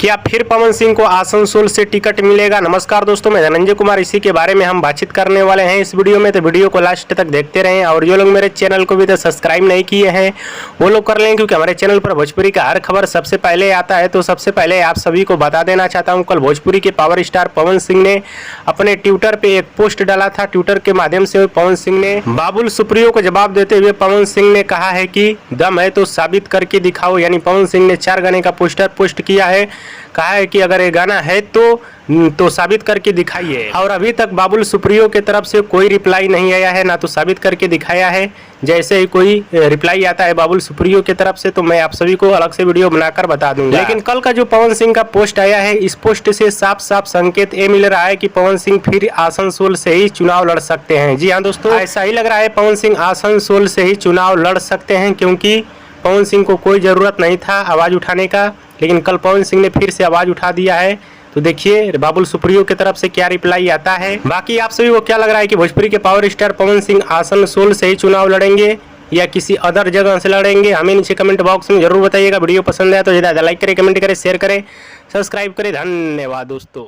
क्या फिर पवन सिंह को आसनसोल से टिकट मिलेगा? नमस्कार दोस्तों, मैं धनंजय कुमार, इसी के बारे में हम बातचीत करने वाले हैं इस वीडियो में। तो वीडियो को लास्ट तक देखते रहें और जो लोग मेरे चैनल को भी तो सब्सक्राइब नहीं किए हैं वो लोग कर लें, क्योंकि हमारे चैनल पर भोजपुरी का हर खबर सबसे पहले आता है। तो सबसे पहले आप सभी को बता देना चाहता हूँ, कल भोजपुरी के पावर स्टार पवन सिंह ने अपने ट्विटर पर एक पोस्ट डाला था। ट्विटर के माध्यम से पवन सिंह ने बाबुल सुप्रियो को जवाब देते हुए पवन सिंह ने कहा है कि दम है तो साबित करके दिखाओ। यानी पवन सिंह ने 4 गाने का पोस्टर पोस्ट किया है, कहा है कि अगर ये गाना है तो साबित करके दिखाइए। और अभी तक बाबुल सुप्रियो के तरफ से कोई रिप्लाई नहीं आया है, ना तो साबित करके दिखाया है। जैसे ही कोई रिप्लाई आता है बाबुल सुप्रियो की तरफ से तो मैं आप सभी को अलग से वीडियो बनाकर बता दूंगा। लेकिन कल का जो पवन सिंह का पोस्ट आया है, इस पोस्ट से साफ साफ संकेत ये मिल रहा है कि पवन सिंह फिर आसनसोल से ही चुनाव लड़ सकते हैं। जी हाँ दोस्तों, ऐसा ही लग रहा है, पवन सिंह आसनसोल से ही चुनाव लड़ सकते हैं, क्योंकि पवन सिंह को कोई ज़रूरत नहीं था आवाज़ उठाने का, लेकिन कल पवन सिंह ने फिर से आवाज़ उठा दिया है। तो देखिए बाबुल सुप्रियो की तरफ से क्या रिप्लाई आता है। बाकी आप सभी को क्या लग रहा है कि भोजपुरी के पावर स्टार पवन सिंह आसनसोल से ही चुनाव लड़ेंगे या किसी अदर जगह से लड़ेंगे? हमें नीचे कमेंट बॉक्स में जरूर बताइएगा। वीडियो पसंद आया तो ज़्यादा लाइक करें, कमेंट करें, शेयर करें, सब्सक्राइब करें। धन्यवाद दोस्तों।